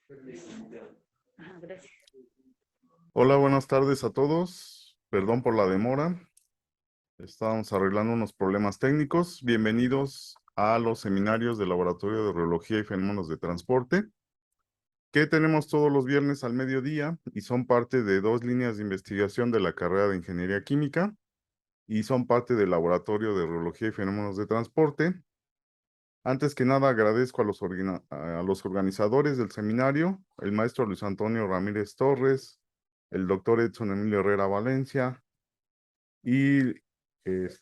Ajá, gracias. Hola, buenas tardes a todos. Perdón por la demora. Estábamos arreglando unos problemas técnicos. Bienvenidos a los seminarios del Laboratorio de Rheología y Fenómenos de Transporte, que tenemos todos los viernes al mediodía y son parte de dos líneas de investigación de la carrera de Ingeniería Química y son parte del Laboratorio de Rheología y Fenómenos de Transporte. Antes que nada, agradezco a los organizadores del seminario, el maestro Luis Antonio Ramírez Torres, el doctor Edson Emilio Herrera Valencia y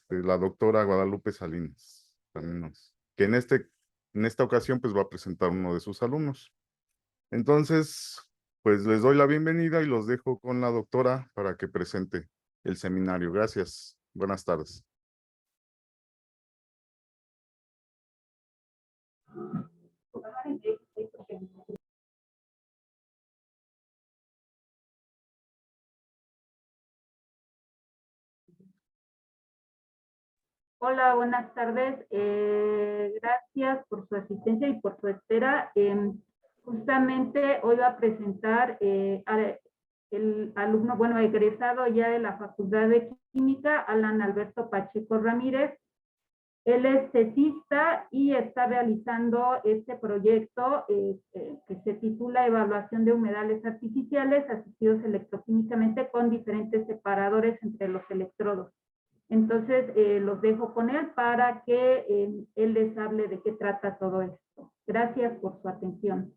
la doctora Guadalupe Salinas, también que en esta ocasión pues va a presentar uno de sus alumnos. Entonces, pues les doy la bienvenida y los dejo con la doctora para que presente el seminario. Gracias. Buenas tardes. Hola, buenas tardes. Gracias por su asistencia y por su espera. Justamente hoy va a presentar el alumno, bueno, egresado ya de la Facultad de Química, Alan Alberto Pacheco Ramírez. Él es cesista y está realizando este proyecto que se titula Evaluación de humedales artificiales asistidos electroquímicamente con diferentes separadores entre los electrodos. Entonces, los dejo con él para que él les hable de qué trata todo esto. Gracias por su atención.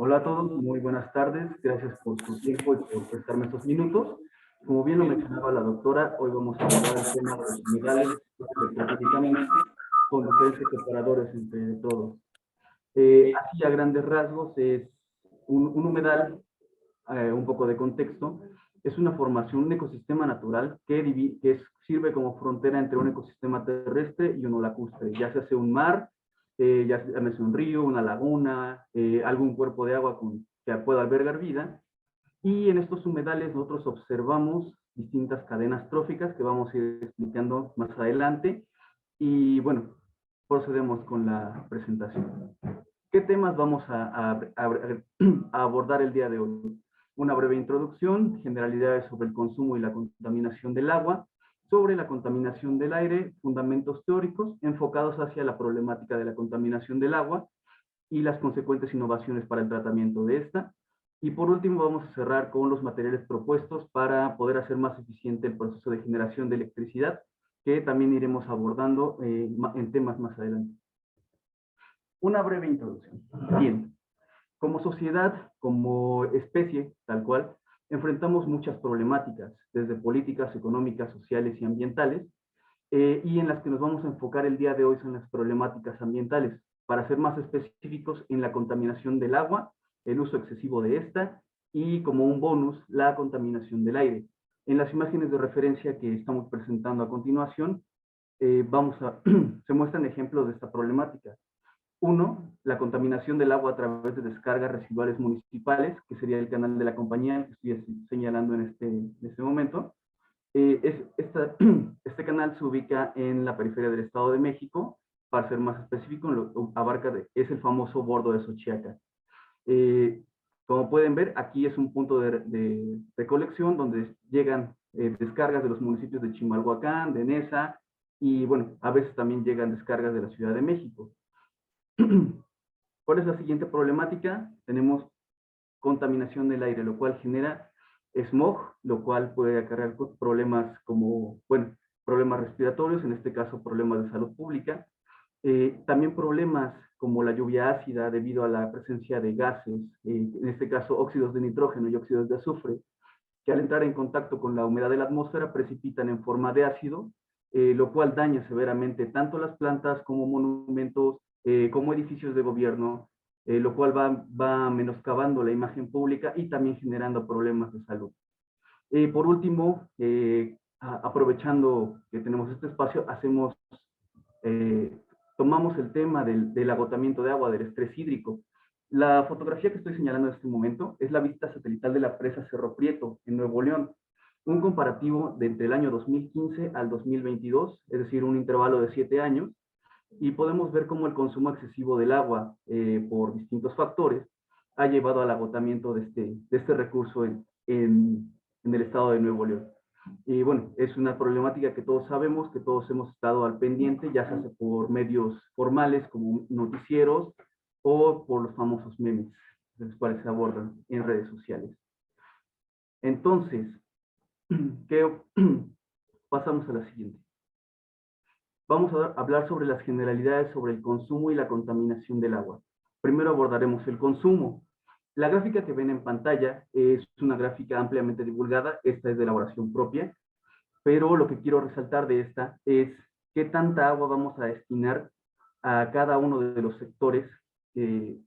Hola a todos, muy buenas tardes. Gracias por su tiempo y por prestarme estos minutos. Como bien lo mencionaba la doctora, hoy vamos a abordar el tema de los humedales electroquímicamente con diferentes separadores entre todos. Así a grandes rasgos es un humedal, un poco de contexto, es una formación, un ecosistema natural que sirve como frontera entre un ecosistema terrestre y uno lacustre, ya se hace un mar, ya sea un río, una laguna, algún cuerpo de agua que pueda albergar vida. Y en estos humedales nosotros observamos distintas cadenas tróficas que vamos a ir explicando más adelante. Y bueno, procedemos con la presentación. ¿Qué temas vamos a abordar el día de hoy? Una breve introducción, generalidades sobre el consumo y la contaminación del agua, sobre la contaminación del aire, fundamentos teóricos enfocados hacia la problemática de la contaminación del agua y las consecuentes innovaciones para el tratamiento de esta. Y por último vamos a cerrar con los materiales propuestos para poder hacer más eficiente el proceso de generación de electricidad, que también iremos abordando en temas más adelante. Una breve introducción. Bien, como sociedad, como especie, tal cual, enfrentamos muchas problemáticas, desde políticas, económicas, sociales y ambientales, y en las que nos vamos a enfocar el día de hoy son las problemáticas ambientales, para ser más específicos en la contaminación del agua, el uso excesivo de esta, y como un bonus, la contaminación del aire. En las imágenes de referencia que estamos presentando a continuación, se muestran ejemplos de esta problemática. Uno, la contaminación del agua a través de descargas residuales municipales, que sería el canal de la compañía que estoy señalando en este momento. Este canal se ubica en la periferia del Estado de México, para ser más específico, es el famoso bordo de Xochiaca. Como pueden ver, aquí es un punto de recolección donde llegan descargas de los municipios de Chimalhuacán, de Neza, y bueno, a veces también llegan descargas de la Ciudad de México. ¿Cuál es la siguiente problemática? Tenemos contaminación del aire, lo cual genera smog, lo cual puede acarrear problemas como, bueno, problemas respiratorios, en este caso problemas de salud pública. También problemas como la lluvia ácida debido a la presencia de gases, en este caso óxidos de nitrógeno y óxidos de azufre, que al entrar en contacto con la humedad de la atmósfera precipitan en forma de ácido, lo cual daña severamente tanto las plantas como monumentos, como edificios de gobierno, lo cual va menoscabando la imagen pública y también generando problemas de salud. Por último, aprovechando que tenemos este espacio, tomamos el tema del agotamiento de agua, del estrés hídrico. La fotografía que estoy señalando en este momento es la vista satelital de la presa Cerro Prieto, en Nuevo León. un comparativo de entre el año 2015 al 2022, es decir, un intervalo de 7 años, y podemos ver cómo el consumo excesivo del agua por distintos factores ha llevado al agotamiento de este recurso en el estado de Nuevo León. Y bueno, es una problemática que todos sabemos, que todos hemos estado al pendiente, ya sea por medios formales como noticieros o por los famosos memes, de los cuales se abordan en redes sociales. Entonces, pasamos a la siguiente. Vamos a hablar sobre las generalidades sobre el consumo y la contaminación del agua. Primero abordaremos el consumo. La gráfica que ven en pantalla es una gráfica ampliamente divulgada, esta es de elaboración propia, pero lo que quiero resaltar de esta es qué tanta agua vamos a destinar a cada uno de los sectores de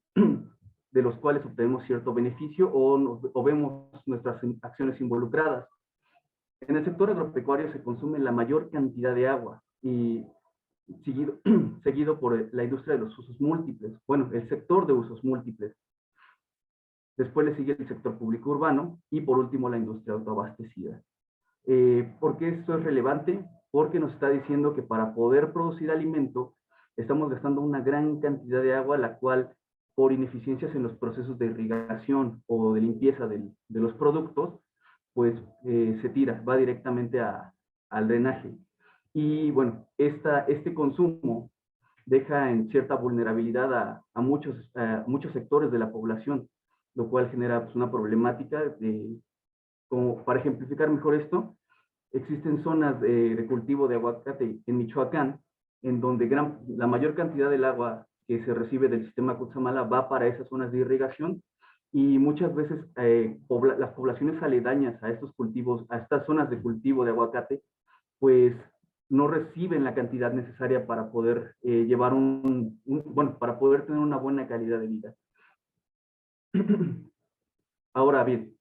los cuales obtenemos cierto beneficio o vemos nuestras acciones involucradas. En el sector agropecuario se consume la mayor cantidad de agua y seguido por la industria de los usos múltiples, bueno, el sector de usos múltiples. Después le sigue el sector público urbano y por último la industria autoabastecida. ¿Por qué esto es relevante? Porque nos está diciendo que para poder producir alimento estamos gastando una gran cantidad de agua, la cual por ineficiencias en los procesos de irrigación o de limpieza de los productos, pues se tira, va directamente al drenaje. Y bueno, este consumo deja en cierta vulnerabilidad a muchos sectores de la población, lo cual genera pues, una problemática como para ejemplificar mejor esto, existen zonas de cultivo de aguacate en Michoacán, en donde la mayor cantidad del agua que se recibe del sistema Cutzamala va para esas zonas de irrigación y muchas veces las poblaciones aledañas a estos cultivos, a estas zonas de cultivo de aguacate, pues no reciben la cantidad necesaria para poder llevar bueno, para poder tener una buena calidad de vida. Ahora bien,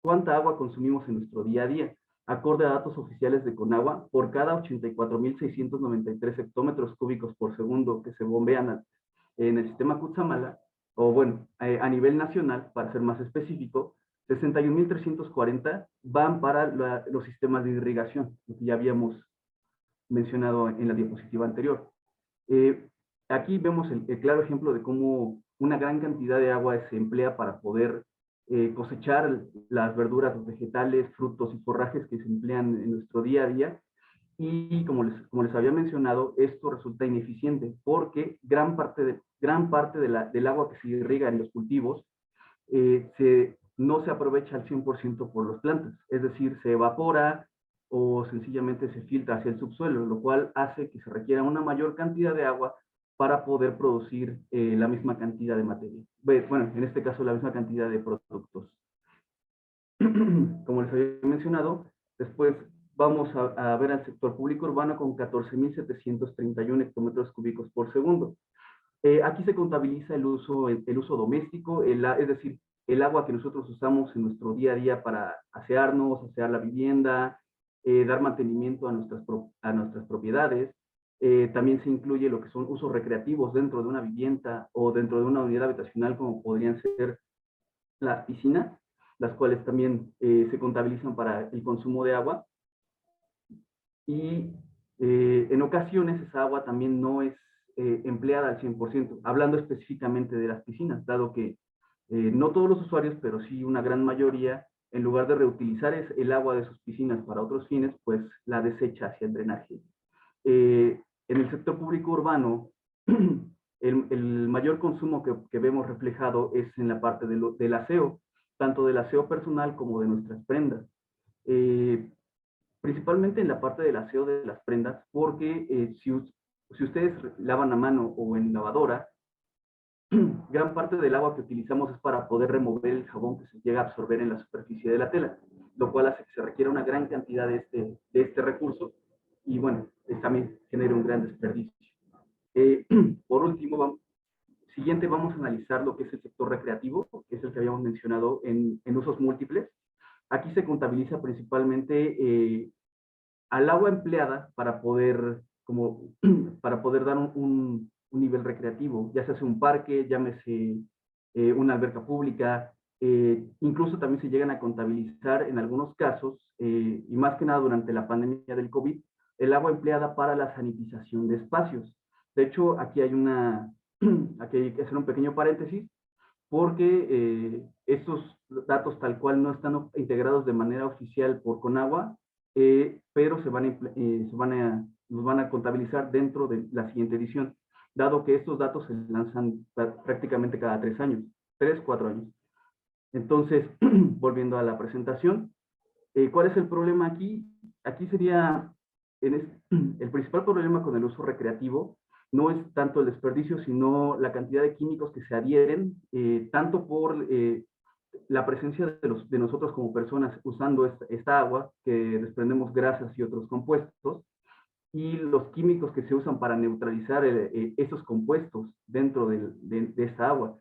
¿cuánta agua consumimos en nuestro día a día? Acorde a datos oficiales de Conagua, por cada 84.693 hectómetros cúbicos por segundo que se bombean en el sistema Cutzamala, o bueno, a nivel nacional, para ser más específico, 61.340 van para los sistemas de irrigación, lo que ya habíamos mencionado en la diapositiva anterior. Aquí vemos el claro ejemplo de cómo una gran cantidad de agua se emplea para poder cosechar las verduras, los vegetales, frutos y forrajes que se emplean en nuestro día a día. Y como les había mencionado, esto resulta ineficiente porque gran parte del agua que se irriga en los cultivos no se aprovecha al 100% por las plantas. Es decir, se evapora o sencillamente se filtra hacia el subsuelo, lo cual hace que se requiera una mayor cantidad de agua para poder producir la misma cantidad de materia. Bueno, en este caso la misma cantidad de productos. Como les había mencionado, después vamos a ver al sector público urbano con 14.731 hectómetros cúbicos por segundo. Aquí se contabiliza el uso doméstico, es decir, el agua que nosotros usamos en nuestro día a día para asearnos, asear la vivienda, dar mantenimiento a nuestras propiedades. También se incluye lo que son usos recreativos dentro de una vivienda o dentro de una unidad habitacional, como podrían ser las piscinas, las cuales también se contabilizan para el consumo de agua. Y en ocasiones esa agua también no es empleada al 100%, hablando específicamente de las piscinas, dado que no todos los usuarios, pero sí una gran mayoría, en lugar de reutilizar el agua de sus piscinas para otros fines, pues la desecha hacia el drenaje. En el sector público urbano, el mayor consumo que vemos reflejado es en la parte del aseo, tanto del aseo personal como de nuestras prendas. Principalmente en la parte del aseo de las prendas, porque si ustedes lavan a mano o en lavadora, gran parte del agua que utilizamos es para poder remover el jabón que se llega a absorber en la superficie de la tela, lo cual hace que se requiera una gran cantidad de este recurso y bueno, también genera un gran desperdicio. Por último, siguiente vamos a analizar lo que es el sector recreativo, que es el que habíamos mencionado en usos múltiples. Aquí se contabiliza principalmente al agua empleada para poder dar un nivel recreativo, ya sea un parque, llámese una alberca pública, Incluso también se llegan a contabilizar en algunos casos, y más que nada durante la pandemia del COVID, el agua empleada para la sanitización de espacios. De hecho, aquí hay que hacer un pequeño paréntesis, porque estos datos tal cual no están integrados de manera oficial por Conagua, pero nos van a contabilizar dentro de la siguiente edición, dado que estos datos se lanzan prácticamente cada 3 años, 3, 4 años. Entonces, volviendo a la presentación, ¿cuál es el problema aquí? Aquí sería, el principal problema con el uso recreativo no es tanto el desperdicio, sino la cantidad de químicos que se adhieren, tanto por la presencia de nosotros como personas usando esta agua, que desprendemos grasas y otros compuestos, y los químicos que se usan para neutralizar esos compuestos dentro de esta agua,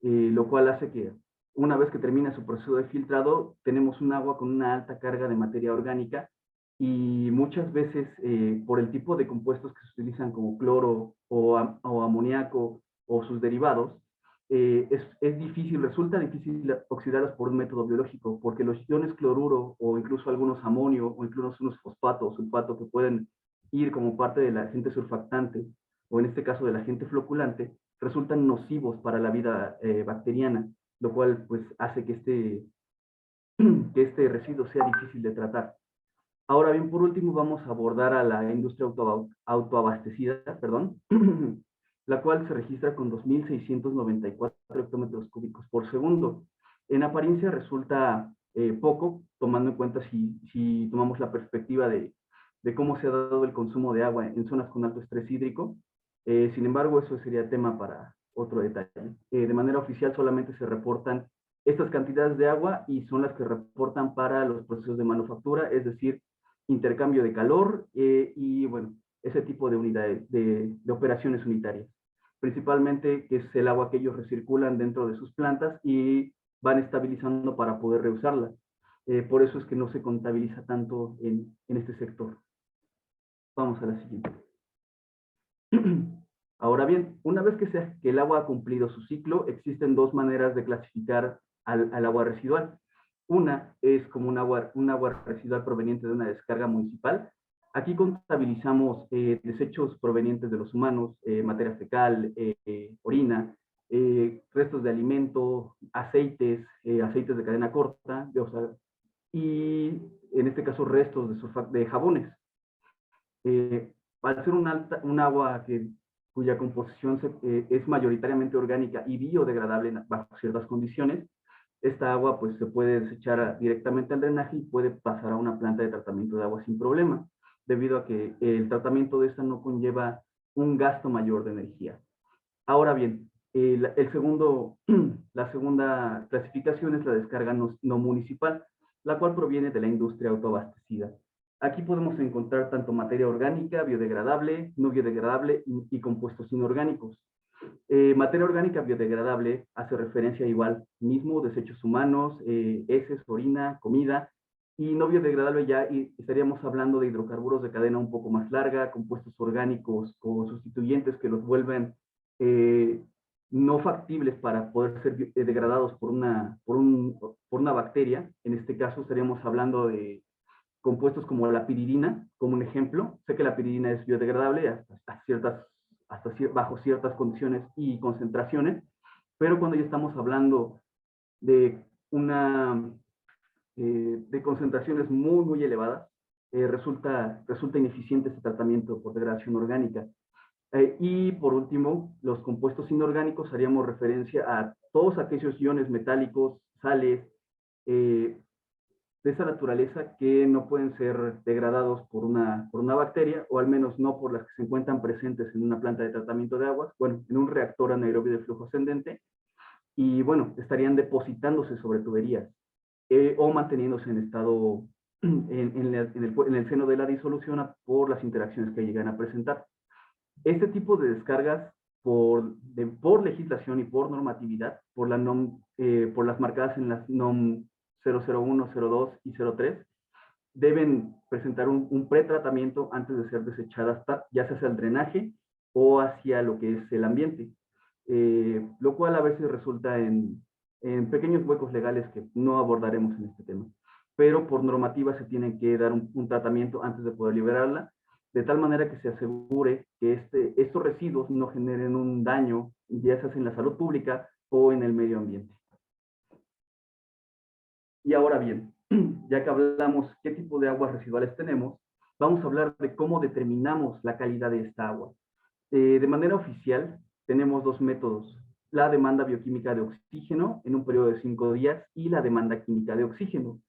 lo cual hace que una vez que termina su proceso de filtrado, tenemos un agua con una alta carga de materia orgánica, y muchas veces por el tipo de compuestos que se utilizan como cloro o amoníaco o sus derivados, resulta difícil oxidarlos por un método biológico, porque los iones cloruro o incluso algunos amonio o incluso unos fosfato o sulfato que pueden ir como parte del agente surfactante o en este caso del agente floculante, resultan nocivos para la vida bacteriana, lo cual pues hace que este residuo sea difícil de tratar. Ahora bien, por último vamos a abordar a la industria autoabastecida, perdón, la cual se registra con 2.694 hectómetros cúbicos por segundo. En apariencia resulta poco, tomando en cuenta si tomamos la perspectiva de cómo se ha dado el consumo de agua en zonas con alto estrés hídrico. Sin embargo, eso sería tema para otro detalle. De manera oficial solamente se reportan estas cantidades de agua y son las que reportan para los procesos de manufactura, es decir, intercambio de calor y, bueno, ese tipo de unidades, de operaciones unitarias. Principalmente que es el agua que ellos recirculan dentro de sus plantas y van estabilizando para poder reusarla. Por eso es que no se contabiliza tanto en este sector. Vamos a la siguiente. Ahora bien, una vez que el agua ha cumplido su ciclo, existen dos maneras de clasificar al agua residual. Una es como un agua residual proveniente de una descarga municipal. Aquí contabilizamos desechos provenientes de los humanos, materia fecal, orina, restos de alimento, aceites de cadena corta, y en este caso restos de jabones. Al ser un agua cuya composición es mayoritariamente orgánica y biodegradable bajo ciertas condiciones, esta agua pues se puede desechar directamente al drenaje y puede pasar a una planta de tratamiento de agua sin problema, debido a que el tratamiento de esta no conlleva un gasto mayor de energía. Ahora bien, la segunda clasificación es la descarga no municipal, la cual proviene de la industria autoabastecida. Aquí podemos encontrar tanto materia orgánica, biodegradable, no biodegradable y compuestos inorgánicos. Materia orgánica biodegradable hace referencia igual mismo, desechos humanos, heces, orina, comida, y no biodegradable ya estaríamos hablando de hidrocarburos de cadena un poco más larga, compuestos orgánicos o sustituyentes que los vuelven no factibles para poder ser degradados por una bacteria. En este caso estaríamos hablando de compuestos como la piridina, como un ejemplo. Sé que la piridina es biodegradable bajo ciertas condiciones y concentraciones, pero cuando ya estamos hablando de de concentraciones muy, muy elevadas, resulta ineficiente este tratamiento por degradación orgánica. Y por último, los compuestos inorgánicos haríamos referencia a todos aquellos iones metálicos, sales, de esa naturaleza que no pueden ser degradados por una bacteria, o al menos no por las que se encuentran presentes en una planta de tratamiento de aguas, bueno, en un reactor anaerobio de flujo ascendente, y bueno, estarían depositándose sobre tuberías o manteniéndose en estado en el seno de la disolución por las interacciones que llegan a presentar. Este tipo de descargas por legislación y por normatividad, por las marcadas en las NOM 001, 02 y 03, deben presentar un pretratamiento antes de ser desechadas, ya sea hacia el drenaje o hacia lo que es el ambiente, lo cual a veces resulta en en pequeños huecos legales que no abordaremos en este tema. Pero por normativa se tiene que dar un tratamiento antes de poder liberarla, de tal manera que se asegure que estos residuos no generen un daño, ya sea en la salud pública o en el medio ambiente. Y ahora bien, ya que hablamos qué tipo de aguas residuales tenemos, vamos a hablar de cómo determinamos la calidad de esta agua. De manera oficial, tenemos dos métodos: la demanda bioquímica de oxígeno en un periodo de 5 días y la demanda química de oxígeno,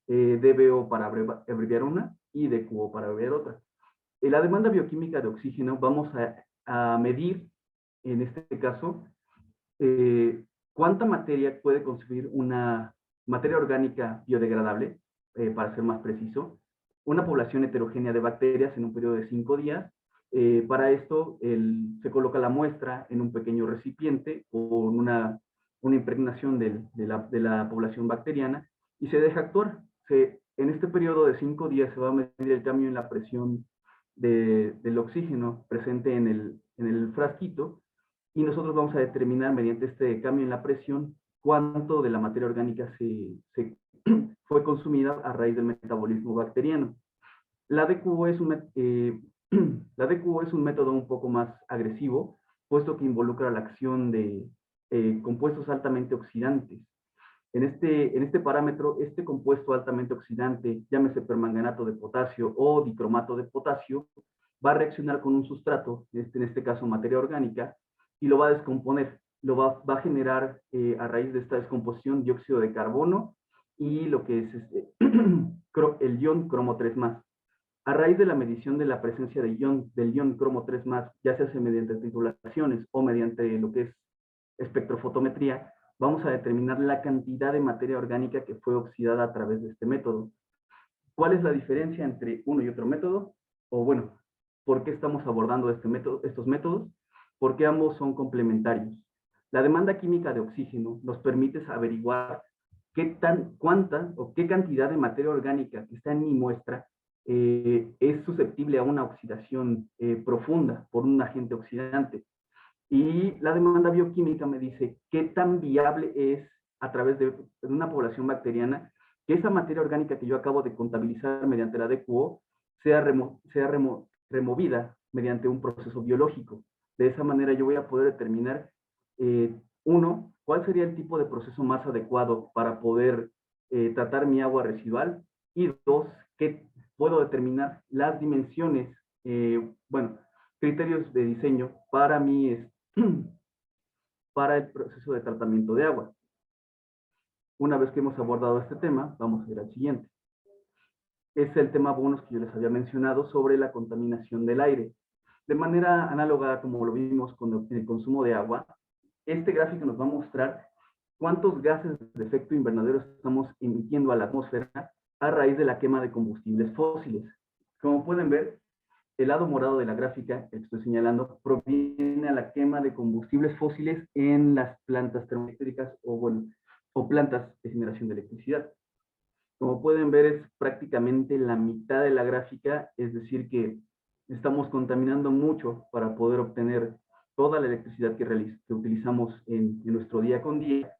DBO para abreviar una y DQO para abreviar otra. La demanda bioquímica de oxígeno vamos a medir, en este caso, cuánta materia puede consumir una materia orgánica biodegradable, para ser más preciso, una población heterogénea de bacterias en un periodo de 5 días. Para esto se coloca la muestra en un pequeño recipiente con una impregnación de la población bacteriana y se deja actuar. En este periodo de 5 días se va a medir el cambio en la presión del oxígeno presente en el frasquito, y nosotros vamos a determinar mediante este cambio en la presión cuánto de la materia orgánica fue consumida a raíz del metabolismo bacteriano. La DQO es la DQO es un método un poco más agresivo, puesto que involucra la acción de compuestos altamente oxidantes. En este parámetro, este compuesto altamente oxidante, llámese permanganato de potasio o dicromato de potasio, va a reaccionar con un sustrato, en este caso materia orgánica, y lo va a descomponer. Va a generar, a raíz de esta descomposición, dióxido de carbono y lo que es el ion cromo 3+. A raíz de la medición de la presencia del ion cromo 3+, ya se hace mediante titulaciones o mediante lo que es espectrofotometría, vamos a determinar la cantidad de materia orgánica que fue oxidada a través de este método. ¿Cuál es la diferencia entre uno y otro método? O bueno, ¿por qué estamos abordando estos métodos? Porque ambos son complementarios. La demanda química de oxígeno nos permite averiguar cuánta o qué cantidad de materia orgánica que está en mi muestra es susceptible a una oxidación profunda por un agente oxidante. Y la demanda bioquímica me dice qué tan viable es, a través de una población bacteriana, que esa materia orgánica que yo acabo de contabilizar mediante la DQO sea removida mediante un proceso biológico. De esa manera yo voy a poder determinar, uno, cuál sería el tipo de proceso más adecuado para poder tratar mi agua residual, y dos, que puedo determinar las dimensiones, criterios de diseño para para el proceso de tratamiento de agua. Una vez que hemos abordado este tema, vamos a ir al siguiente. Es el tema bonus que yo les había mencionado sobre la contaminación del aire. De manera análoga, como lo vimos con el consumo de agua, este gráfico nos va a mostrar cuántos gases de efecto invernadero estamos emitiendo a la atmósfera a raíz de la quema de combustibles fósiles. Como pueden ver, el lado morado de la gráfica que estoy señalando proviene a la quema de combustibles fósiles en las plantas termoeléctricas o plantas de generación de electricidad. Como pueden ver, es prácticamente la mitad de la gráfica, es decir que estamos contaminando mucho para poder obtener toda la electricidad que utilizamos en nuestro día con día,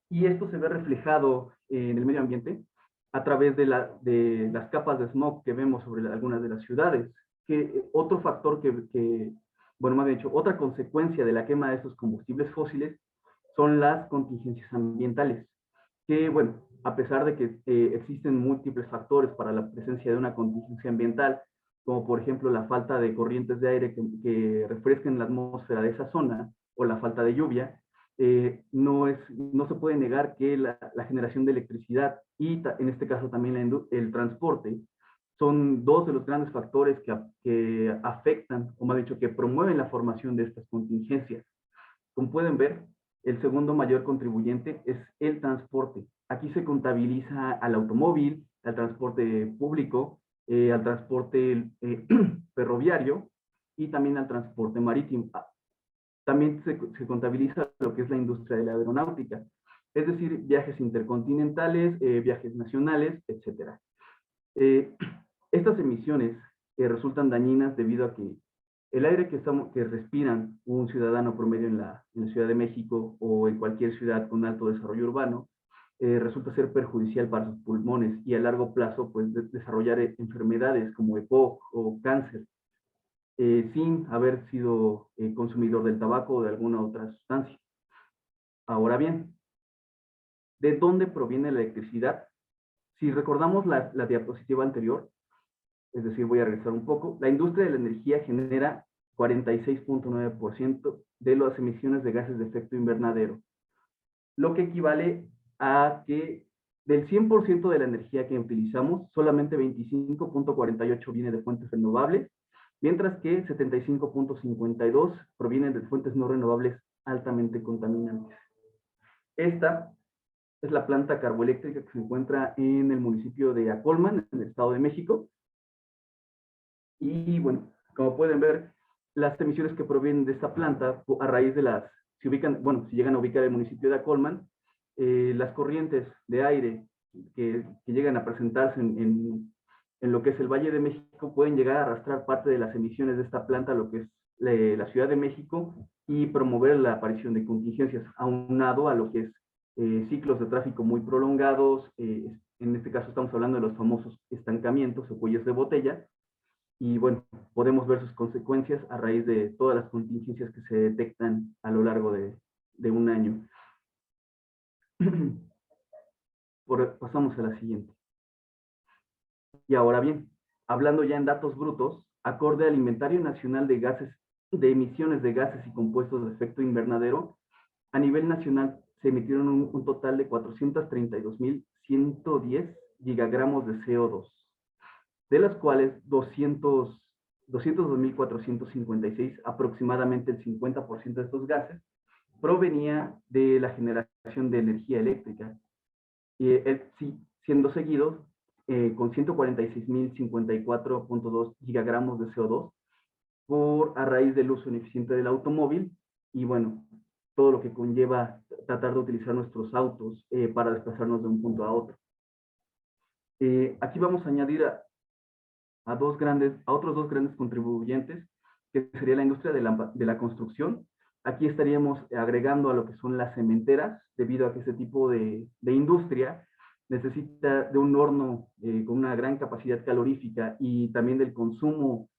y esto se ve reflejado en el medio ambiente a través de las capas de smog que vemos sobre algunas de las ciudades. Otro factor más bien dicho, otra consecuencia de la quema de estos combustibles fósiles son las contingencias ambientales, que a pesar de que existen múltiples factores para la presencia de una contingencia ambiental, como por ejemplo la falta de corrientes de aire que refresquen la atmósfera de esa zona, o la falta de lluvia, no se puede negar que la generación de electricidad y en este caso también el transporte son dos de los grandes factores que afectan, o más dicho, que promueven la formación de estas contingencias. Como pueden ver, el segundo mayor contribuyente es el transporte. Aquí se contabiliza al automóvil, al transporte público, al transporte ferroviario y también al transporte marítimo. También se contabiliza lo que es la industria de la aeronáutica, es decir, viajes intercontinentales, viajes nacionales, etc. Estas emisiones resultan dañinas debido a que El aire que respiran un ciudadano promedio en la Ciudad de México o en cualquier ciudad con alto desarrollo urbano resulta ser perjudicial para sus pulmones y a largo plazo pues desarrollar enfermedades como EPOC o cáncer sin haber sido consumidor del tabaco o de alguna otra sustancia. Ahora bien, ¿de dónde proviene la electricidad? Si recordamos la diapositiva anterior, es decir, voy a regresar un poco, la industria de la energía genera 46.9% de las emisiones de gases de efecto invernadero, lo que equivale a que del 100% de la energía que utilizamos, solamente 25.48 viene de fuentes renovables, mientras que 75.52 provienen de fuentes no renovables altamente contaminantes. Esta es la planta carboeléctrica que se encuentra en el municipio de Acolman, en el Estado de México. Y bueno, como pueden ver, las emisiones que provienen de esta planta, a raíz de las, si llegan a ubicar el municipio de Acolman, las corrientes de aire que llegan a presentarse en lo que es el Valle de México pueden llegar a arrastrar parte de las emisiones de esta planta a lo que es la Ciudad de México y promover la aparición de contingencias, aunado a lo que es ciclos de tráfico muy prolongados, en este caso estamos hablando de los famosos estancamientos o cuellos de botella, y bueno, podemos ver sus consecuencias a raíz de todas las contingencias que se detectan a lo largo de un año. Pasamos a la siguiente. Y ahora bien, hablando ya en datos brutos, acorde al Inventario Nacional de Gases, de emisiones de gases y compuestos de efecto invernadero, a nivel nacional se emitieron un total de 432.110 gigagramos de CO2, de las cuales 202.456, aproximadamente el 50% de estos gases, provenía de la generación de energía eléctrica, siendo seguidos con 146.054.2 gigagramos de CO2 a raíz del uso ineficiente del automóvil y bueno, todo lo que conlleva tratar de utilizar nuestros autos para desplazarnos de un punto a otro. Aquí vamos a añadir a otros dos grandes contribuyentes, que sería la industria de la construcción. Aquí estaríamos agregando a lo que son las cementeras, debido a que este tipo de industria necesita de un horno con una gran capacidad calorífica y también del consumo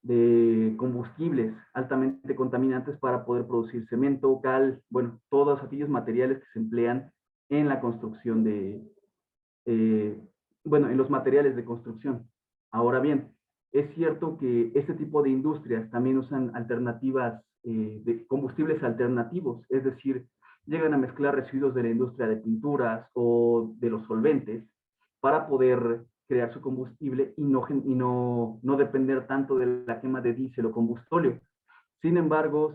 de combustibles altamente contaminantes para poder producir cemento, cal, bueno, todos aquellos materiales que se emplean en la construcción en los materiales de construcción. Ahora bien, es cierto que este tipo de industrias también usan alternativas de combustibles alternativos, es decir, llegan a mezclar residuos de la industria de pinturas o de los solventes para poder crear su combustible y no depender tanto de la quema de diésel o combustóleo. Sin embargo,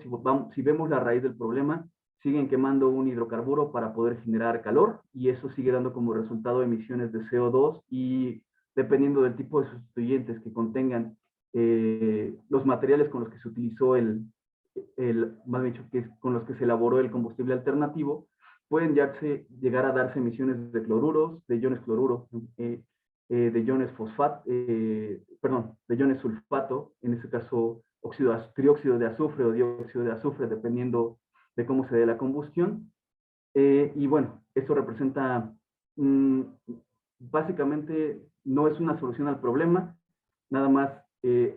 si vemos la raíz del problema, siguen quemando un hidrocarburo para poder generar calor y eso sigue dando como resultado emisiones de CO2 y dependiendo del tipo de sustituyentes que contengan los materiales con los que se utilizó más dicho, con los que se elaboró el combustible alternativo, pueden llegar a darse emisiones de cloruros, de iones cloruro, de iones de iones sulfato, en este caso trióxido de azufre o dióxido de azufre, dependiendo de cómo se dé la combustión. Y bueno, esto representa, básicamente, no es una solución al problema, nada más,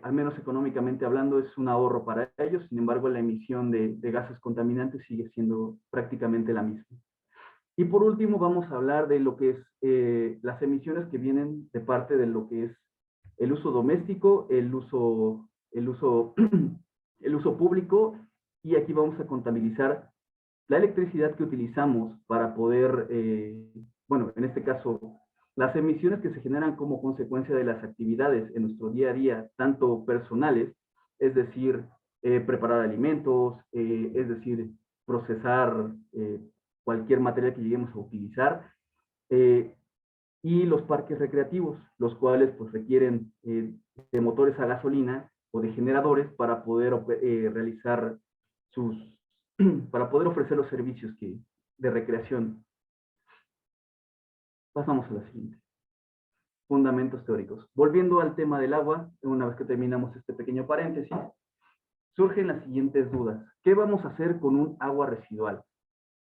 al menos económicamente hablando, es un ahorro para ellos, sin embargo, la emisión de gases contaminantes sigue siendo prácticamente la misma. Y por último, vamos a hablar de lo que es las emisiones que vienen de parte de lo que es el uso doméstico, el uso público, y aquí vamos a contabilizar la electricidad que utilizamos para poder, en este caso, las emisiones que se generan como consecuencia de las actividades en nuestro día a día, tanto personales, es decir, preparar alimentos, es decir, procesar cualquier material que lleguemos a utilizar, y los parques recreativos, los cuales pues requieren de motores a gasolina o de generadores para poder realizar para poder ofrecer los servicios de recreación. Pasamos a la siguiente. Fundamentos teóricos. Volviendo al tema del agua, una vez que terminamos este pequeño paréntesis, surgen las siguientes dudas. ¿Qué vamos a hacer con un agua residual?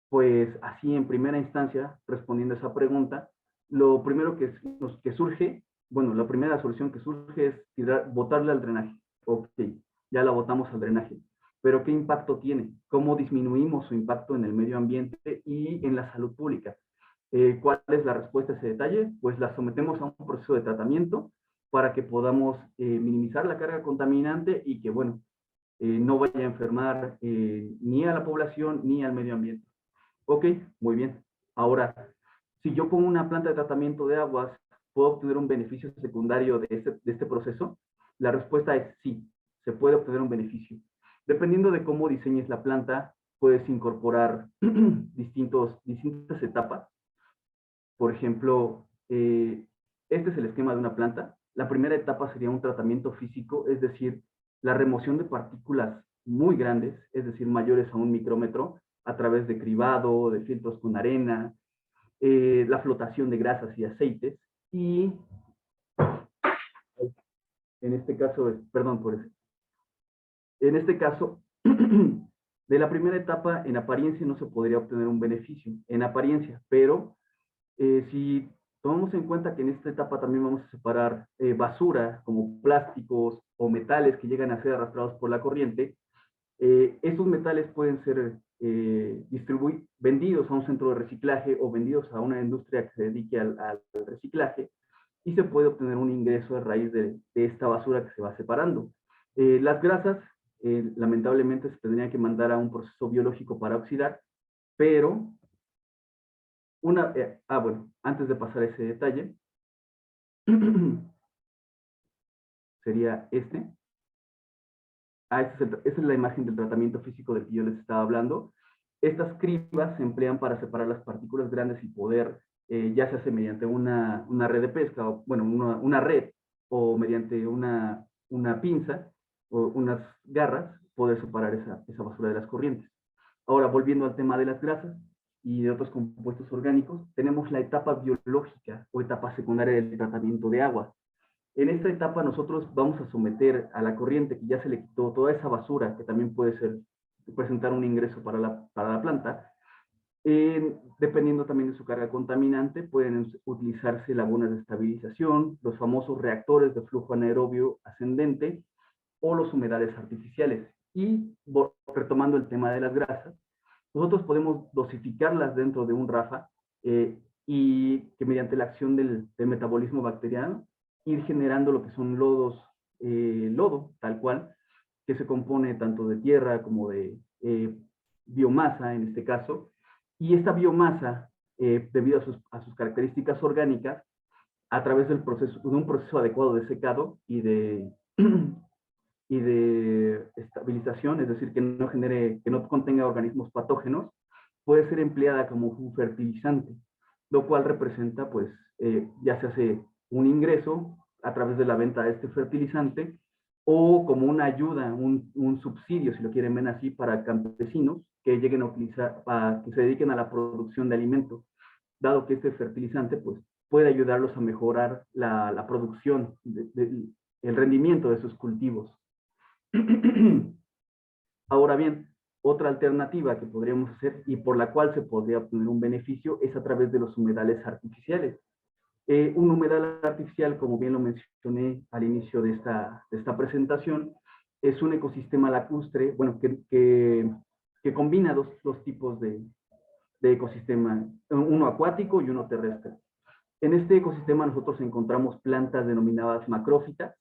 Pues así, en primera instancia, respondiendo a esa pregunta, lo primero que surge, bueno, la primera solución que surge es botarla al drenaje. Ok, ya la botamos al drenaje. Pero ¿qué impacto tiene? ¿Cómo disminuimos su impacto en el medio ambiente y en la salud pública? ¿Cuál es la respuesta a ese detalle? Pues la sometemos a un proceso de tratamiento para que podamos minimizar la carga contaminante y que, bueno, no vaya a enfermar ni a la población ni al medio ambiente. Ok, muy bien. Ahora, si yo pongo una planta de tratamiento de aguas, ¿puedo obtener un beneficio secundario de este proceso? La respuesta es sí, se puede obtener un beneficio. Dependiendo de cómo diseñes la planta, puedes incorporar distintas etapas. Por ejemplo, este es el esquema de una planta. La primera etapa sería un tratamiento físico, es decir, la remoción de partículas muy grandes, es decir, mayores a 1 micrómetro, a través de cribado, de filtros con arena, la flotación de grasas y aceites, y en este caso, perdón por eso, en este caso, de la primera etapa, en apariencia no se podría obtener un beneficio, en apariencia, pero si tomamos en cuenta que en esta etapa también vamos a separar basura, como plásticos o metales que llegan a ser arrastrados por la corriente, estos metales pueden ser vendidos a un centro de reciclaje o vendidos a una industria que se dedique al reciclaje, y se puede obtener un ingreso a raíz de esta basura que se va separando. Las grasas, lamentablemente, se tendrían que mandar a un proceso biológico para oxidar, pero bueno, antes de pasar a ese detalle, sería este. Esta es la imagen del tratamiento físico del que yo les estaba hablando. Estas cribas se emplean para separar las partículas grandes y poder, ya se hace mediante una red de pesca, o, bueno, una red, o mediante una pinza, o unas garras, poder separar esa basura de las corrientes. Ahora, volviendo al tema de las grasas y de otros compuestos orgánicos, tenemos la etapa biológica o etapa secundaria del tratamiento de agua. En esta etapa nosotros vamos a someter a la corriente que ya se le quitó toda esa basura, que también puede presentar un ingreso para la planta. Dependiendo también de su carga contaminante, pueden utilizarse lagunas de estabilización, los famosos reactores de flujo anaerobio ascendente o los humedales artificiales. Y retomando el tema de las grasas, nosotros podemos dosificarlas dentro de un RAFA y que mediante la acción del metabolismo bacteriano ir generando lo que son lodo, tal cual, que se compone tanto de tierra como de biomasa, en este caso, y esta biomasa, debido a sus características orgánicas, a través de un proceso adecuado de secado y de estabilización, es decir, que no contenga organismos patógenos, puede ser empleada como un fertilizante, lo cual representa, pues, ya se hace un ingreso a través de la venta de este fertilizante o como una ayuda, un subsidio, si lo quieren ver así, para campesinos que lleguen a utilizar, que se dediquen a la producción de alimentos, dado que este fertilizante, pues, puede ayudarlos a mejorar la producción, el rendimiento de sus cultivos. Ahora bien, otra alternativa que podríamos hacer y por la cual se podría obtener un beneficio es a través de los humedales artificiales. Un humedal artificial, como bien lo mencioné al inicio de esta presentación, es un ecosistema lacustre, bueno, que combina dos tipos de ecosistema, uno acuático y uno terrestre. En este ecosistema nosotros encontramos plantas denominadas macrófitas,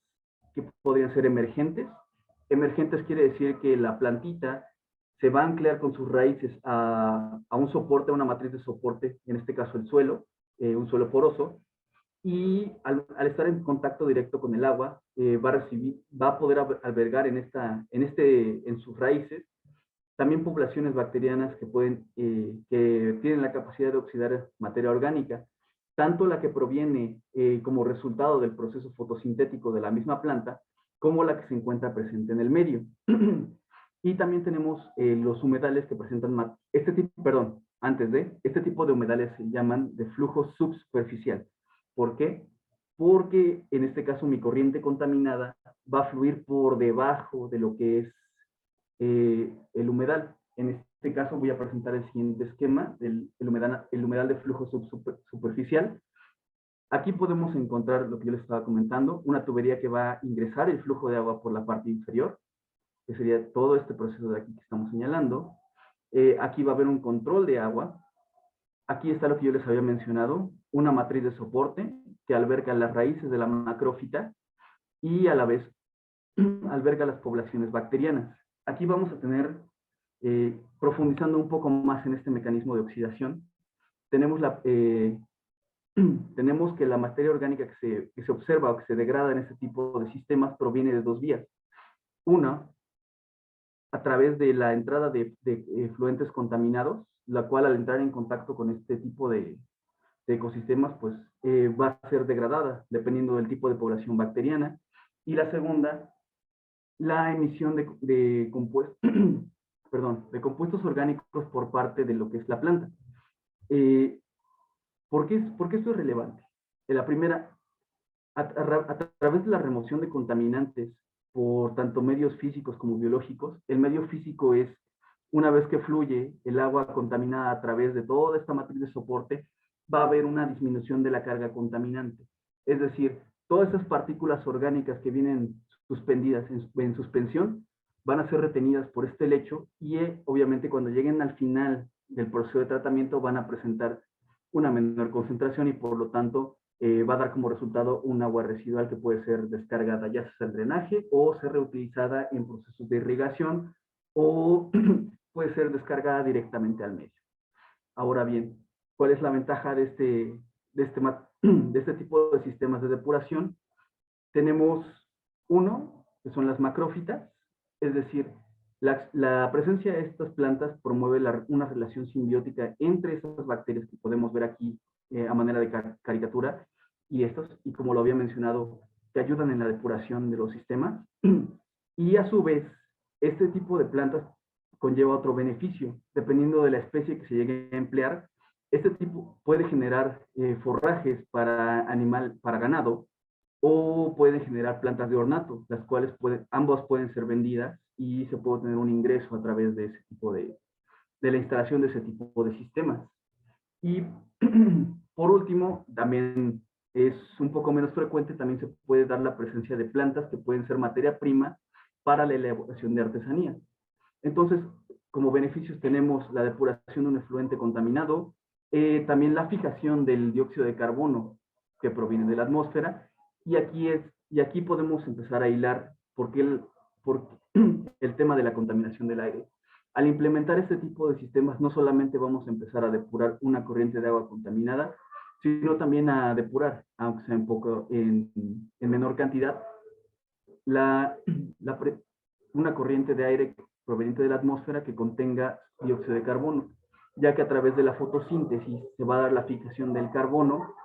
que podrían ser emergentes. Emergentes quiere decir que la plantita se va a anclar con sus raíces a un soporte, a una matriz de soporte, en este caso el suelo, un suelo poroso, y al estar en contacto directo con el agua, va a poder albergar en sus raíces también poblaciones bacterianas que tienen la capacidad de oxidar materia orgánica, tanto la que proviene como resultado del proceso fotosintético de la misma planta, como la que se encuentra presente en el medio. Y también tenemos los humedales que presentan, este tipo de humedales se llaman de flujo subsuperficial. ¿Por qué? Porque en este caso mi corriente contaminada va a fluir por debajo de lo que es el humedal. En este caso voy a presentar el siguiente esquema del el humedal de flujo superficial. Aquí podemos encontrar lo que yo les estaba comentando, una tubería que va a ingresar el flujo de agua por la parte inferior, que sería todo este proceso de aquí que estamos señalando. Aquí va a haber un control de agua. Aquí está lo que yo les había mencionado, una matriz de soporte que alberga las raíces de la macrófita y a la vez alberga las poblaciones bacterianas. Aquí vamos a tener, profundizando un poco más en este mecanismo de oxidación, tenemos tenemos que la materia orgánica que se observa o que se degrada en este tipo de sistemas proviene de dos vías. Una, a través de la entrada de efluentes contaminados, la cual al entrar en contacto con este tipo de ecosistemas, pues va a ser degradada dependiendo del tipo de población bacteriana. Y la segunda, la emisión de compuestos, perdón, de compuestos orgánicos por parte de lo que es la planta. ¿Por qué esto es relevante? La primera, a través de la remoción de contaminantes por tanto medios físicos como biológicos, el medio físico es, una vez que fluye el agua contaminada a través de toda esta matriz de soporte, va a haber una disminución de la carga contaminante. Es decir, todas esas partículas orgánicas que vienen suspendidas en suspensión van a ser retenidas por este lecho y obviamente cuando lleguen al final del proceso de tratamiento van a presentar una menor concentración y por lo tanto va a dar como resultado un agua residual que puede ser descargada ya sea al drenaje o ser reutilizada en procesos de irrigación o puede ser descargada directamente al medio. Ahora bien, ¿cuál es la ventaja de este tipo de sistemas de depuración? Tenemos uno, que son las macrófitas, es decir, la presencia de estas plantas promueve una relación simbiótica entre estas bacterias que podemos ver aquí a manera de caricatura y como lo había mencionado, que ayudan en la depuración de los sistemas. Y a su vez, este tipo de plantas conlleva otro beneficio. Dependiendo de la especie que se llegue a emplear, este tipo puede generar forrajes para ganado, o pueden generar plantas de ornato, las cuales ambas pueden ser vendidas y se puede tener un ingreso a través de ese tipo de la instalación de ese tipo de sistemas. Y por último, también es un poco menos frecuente, también se puede dar la presencia de plantas que pueden ser materia prima para la elaboración de artesanía. Entonces, como beneficios tenemos la depuración de un efluente contaminado, también la fijación del dióxido de carbono que proviene de la atmósfera, y aquí podemos empezar a hilar por el tema de la contaminación del aire. Al implementar este tipo de sistemas, no solamente vamos a empezar a depurar una corriente de agua contaminada, sino también a depurar, aunque sea en menor cantidad, una corriente de aire proveniente de la atmósfera que contenga dióxido de carbono, ya que a través de la fotosíntesis se va a dar la fijación del carbono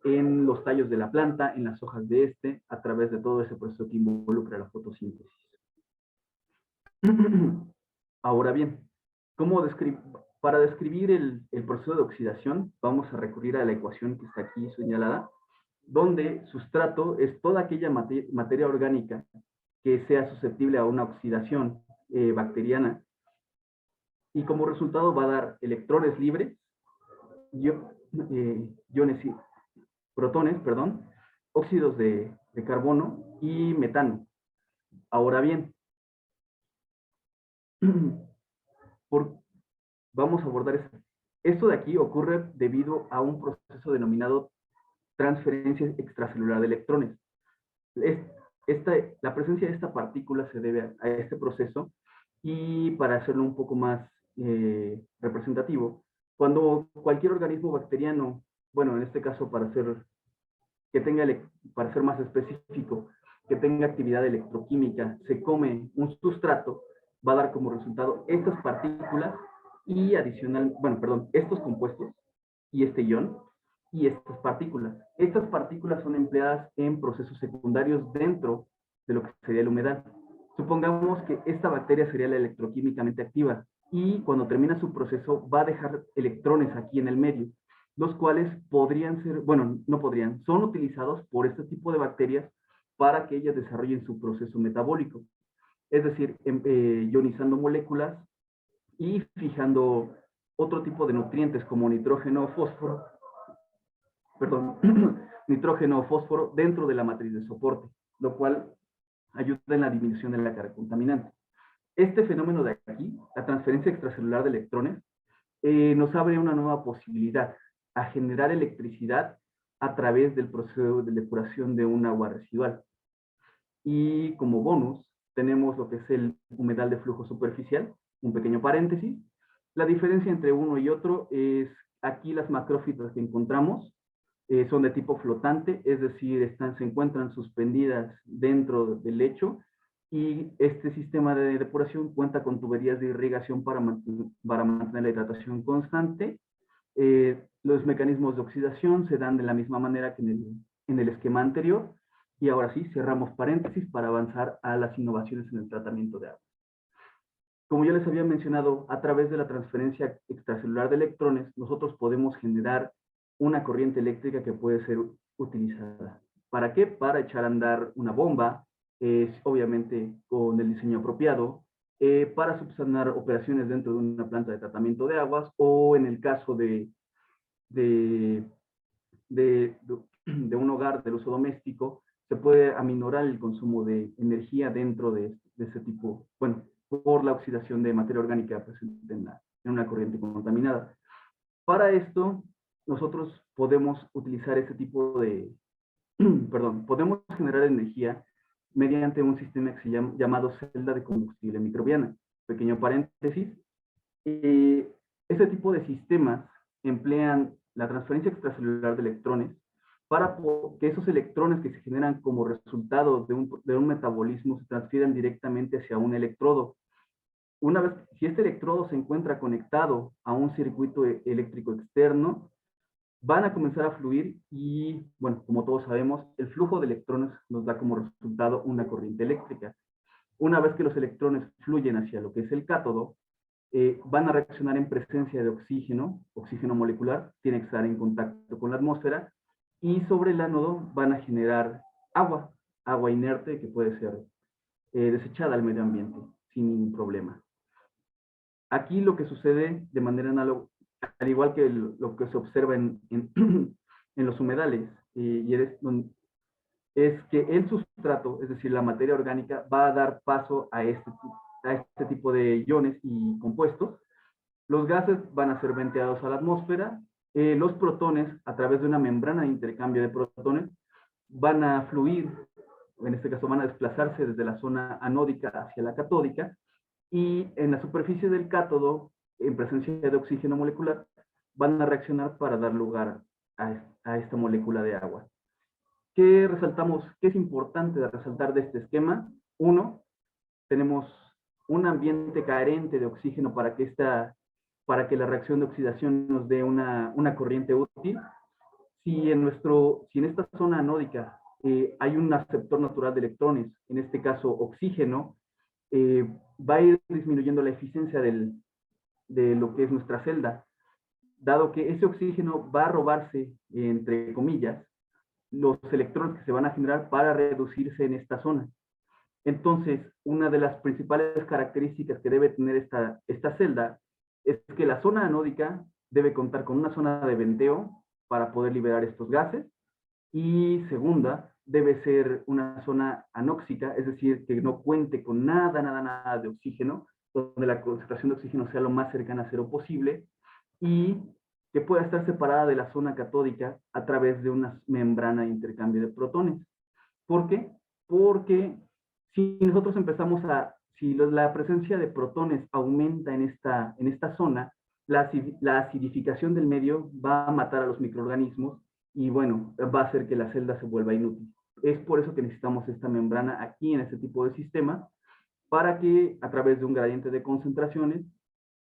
en los tallos de la planta, en las hojas de a través de todo ese proceso que involucra la fotosíntesis. Ahora bien, para describir el proceso de oxidación, vamos a recurrir a la ecuación que está aquí señalada, donde sustrato es toda aquella materia orgánica que sea susceptible a una oxidación bacteriana, y como resultado va a dar electrones libres, protones, perdón, óxidos de carbono y metano. Ahora bien, vamos a abordar esto de aquí ocurre debido a un proceso denominado transferencia extracelular de electrones. La presencia de esta partícula se debe a este proceso, y para hacerlo un poco más representativo, cuando cualquier organismo bacteriano, bueno, en este caso para ser más específico, que tenga actividad electroquímica, se come un sustrato, va a dar como resultado estas partículas y estos compuestos y este ion y estas partículas. Estas partículas son empleadas en procesos secundarios dentro de lo que sería el humedal. Supongamos que esta bacteria sería la electroquímicamente activa y cuando termina su proceso va a dejar electrones aquí en el medio, los cuales son utilizados por este tipo de bacterias para que ellas desarrollen su proceso metabólico. es decir, ionizando moléculas y fijando otro tipo de nutrientes como nitrógeno o fósforo, perdón, nitrógeno o fósforo dentro de la matriz de soporte, lo cual ayuda en la disminución de la carga contaminante. Este fenómeno de aquí, la transferencia extracelular de electrones, nos abre una nueva posibilidad a generar electricidad a través del proceso de depuración de un agua residual. Y como bonus, tenemos lo que es el humedal de flujo superficial, un pequeño paréntesis. La diferencia entre uno y otro es aquí las macrófitas que encontramos son de tipo flotante, es decir, se encuentran suspendidas dentro del lecho, y este sistema de depuración cuenta con tuberías de irrigación para mantener la hidratación constante. Los mecanismos de oxidación se dan de la misma manera que en el esquema anterior. Y ahora sí, cerramos paréntesis para avanzar a las innovaciones en el tratamiento de agua. Como ya les había mencionado, a través de la transferencia extracelular de electrones, nosotros podemos generar una corriente eléctrica que puede ser utilizada. ¿Para qué? Para echar a andar una bomba, obviamente con el diseño apropiado, para subsanar operaciones dentro de una planta de tratamiento de aguas, o en el caso de un hogar del uso doméstico, se puede aminorar el consumo de energía dentro de ese tipo, bueno, por la oxidación de materia orgánica presente en una corriente contaminada. Para esto, nosotros podemos utilizar ese tipo de, perdón, podemos generar energía mediante un sistema que se llama, llamado celda de combustible microbiana. Pequeño paréntesis. Ese tipo de sistemas emplean la transferencia extracelular de electrones para que esos electrones que se generan como resultado de un metabolismo se transfieran directamente hacia un electrodo. Una vez, si este electrodo se encuentra conectado a un circuito eléctrico externo, van a comenzar a fluir y, bueno, como todos sabemos, el flujo de electrones nos da como resultado una corriente eléctrica. Una vez que los electrones fluyen hacia lo que es el cátodo, van a reaccionar en presencia de oxígeno molecular, tiene que estar en contacto con la atmósfera, y sobre el ánodo van a generar agua inerte que puede ser desechada al medio ambiente sin ningún problema. Aquí lo que sucede de manera análoga, al igual que lo que se observa en los humedales, es que el sustrato, es decir, la materia orgánica, va a dar paso a este tipo de iones y compuestos. Los gases van a ser venteados a la atmósfera. Los protones, a través de una membrana de intercambio de protones, van a fluir, en este caso van a desplazarse desde la zona anódica hacia la catódica, y en la superficie del cátodo, en presencia de oxígeno molecular, van a reaccionar para dar lugar a esta molécula de agua. ¿Qué resaltamos? ¿Qué es importante de resaltar de este esquema? Uno, tenemos un ambiente carente de oxígeno para que la reacción de oxidación nos dé una corriente útil. Si en esta zona anódica hay un aceptor natural de electrones, en este caso oxígeno, va a ir disminuyendo la eficiencia de lo que es nuestra celda, dado que ese oxígeno va a robarse, entre comillas, los electrones que se van a generar para reducirse en esta zona. Entonces, una de las principales características que debe tener esta celda es que la zona anódica debe contar con una zona de venteo para poder liberar estos gases, y segunda, debe ser una zona anóxica, es decir, que no cuente con nada de oxígeno, donde la concentración de oxígeno sea lo más cercana a cero posible, y que pueda estar separada de la zona catódica a través de una membrana de intercambio de protones. ¿Por qué? Porque si nosotros si la presencia de protones aumenta en esta zona, la acidificación del medio va a matar a los microorganismos y, bueno, va a hacer que la celda se vuelva inútil. Es por eso que necesitamos esta membrana aquí en este tipo de sistema, para que a través de un gradiente de concentraciones,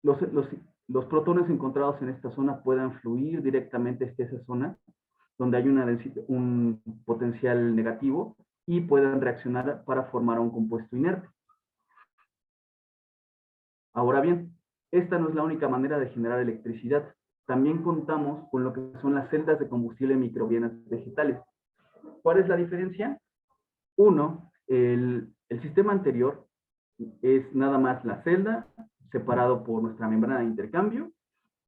los protones encontrados en esta zona puedan fluir directamente hacia esa zona donde hay un potencial negativo, y puedan reaccionar para formar un compuesto inerte. Ahora bien, esta no es la única manera de generar electricidad. También contamos con lo que son las celdas de combustible microbianas vegetales. ¿Cuál es la diferencia? Uno, el sistema anterior es nada más la celda, separado por nuestra membrana de intercambio,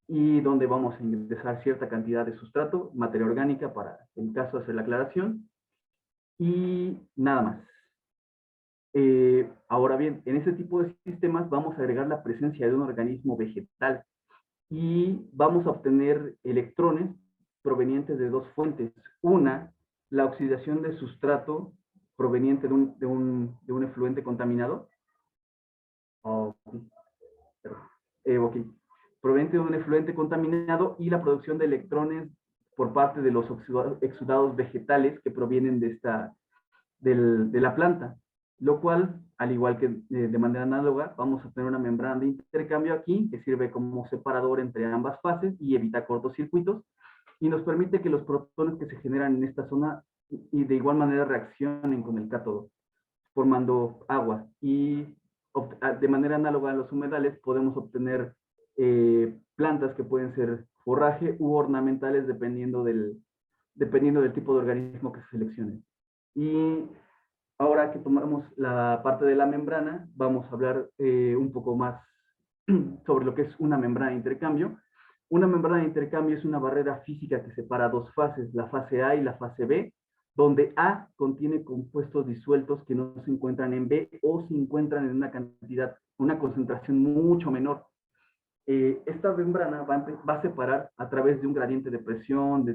y donde vamos a ingresar cierta cantidad de sustrato, materia orgánica, para, en caso de hacer la aclaración, y nada más. Ahora bien, en este tipo de sistemas vamos a agregar la presencia de un organismo vegetal y vamos a obtener electrones provenientes de dos fuentes. Una, la oxidación de sustrato proveniente de un efluente contaminado. Oh, ok. Proveniente de un efluente contaminado, y la producción de electrones por parte de los exudados vegetales que provienen de la planta, lo cual, al igual que de manera análoga, vamos a tener una membrana de intercambio aquí que sirve como separador entre ambas fases y evita cortocircuitos, y nos permite que los protones que se generan en esta zona y de igual manera reaccionen con el cátodo, formando agua. Y de manera análoga a los humedales podemos obtener plantas que pueden ser forraje u ornamentales dependiendo del tipo de organismo que se seleccione. Y ahora que tomamos la parte de la membrana, vamos a hablar un poco más sobre lo que es una membrana de intercambio. Una membrana de intercambio es una barrera física que separa dos fases, la fase A y la fase B, donde A contiene compuestos disueltos que no se encuentran en B, o se encuentran en una concentración mucho menor. Esta membrana va a separar a través de un gradiente de presión,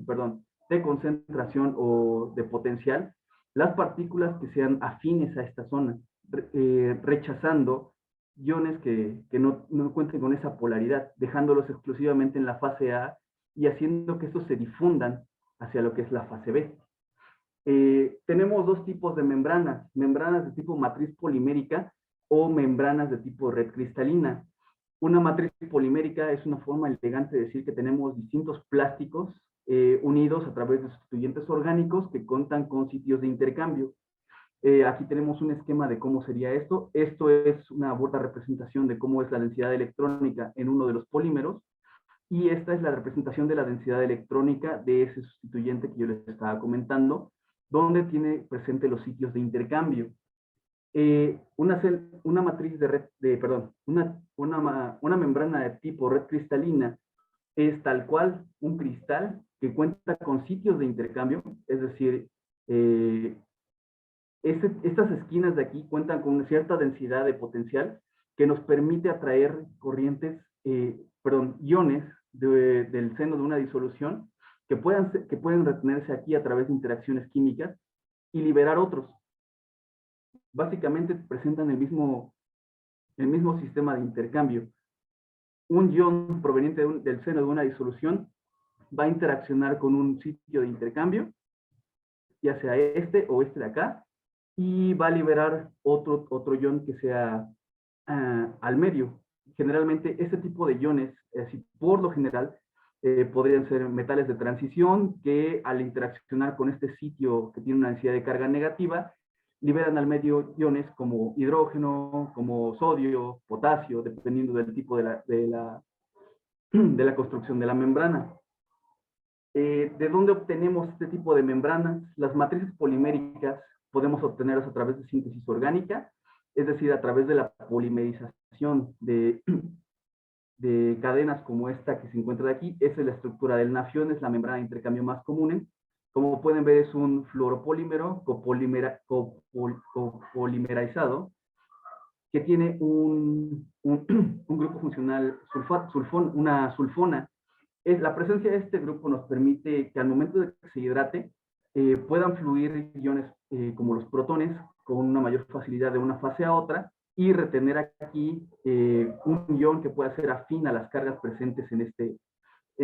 perdón, de concentración o de potencial, las partículas que sean afines a esta zona, rechazando iones que no cuenten con esa polaridad, dejándolos exclusivamente en la fase A y haciendo que estos se difundan hacia lo que es la fase B. Tenemos dos tipos de membranas de tipo matriz polimérica o membranas de tipo red cristalina. Una matriz polimérica es una forma elegante de decir que tenemos distintos plásticos unidos a través de sustituyentes orgánicos que cuentan con sitios de intercambio. Aquí tenemos un esquema de cómo sería esto. Esto es una burda representación de cómo es la densidad electrónica en uno de los polímeros, y esta es la representación de la densidad electrónica de ese sustituyente que yo les estaba comentando, donde tiene presente los sitios de intercambio. Una matriz una membrana de tipo red cristalina es tal cual un cristal que cuenta con sitios de intercambio, es decir, estas esquinas de aquí cuentan con una cierta densidad de potencial que nos permite atraer iones del seno de una disolución que pueden retenerse aquí a través de interacciones químicas y liberar otros. Básicamente presentan el mismo sistema de intercambio. Un ion proveniente del seno de una disolución va a interaccionar con un sitio de intercambio, ya sea este o este de acá, y va a liberar otro ion que sea al medio. Generalmente este tipo de iones, por lo general, podrían ser metales de transición que, al interaccionar con este sitio que tiene una densidad de carga negativa, liberan al medio iones como hidrógeno, como sodio, potasio, dependiendo del tipo de la construcción de la membrana. ¿De dónde obtenemos este tipo de membranas? Las matrices poliméricas podemos obtenerlas a través de síntesis orgánica, es decir, a través de la polimerización de cadenas como esta que se encuentra de aquí. Esa es la estructura del nafión, es la membrana de intercambio más común. Como pueden ver, es un fluoropolímero copolimerizado que tiene un grupo funcional una sulfona. La presencia de este grupo nos permite que al momento de que se hidrate puedan fluir iones como los protones con una mayor facilidad de una fase a otra, y retener aquí un ion que pueda ser afín a las cargas presentes en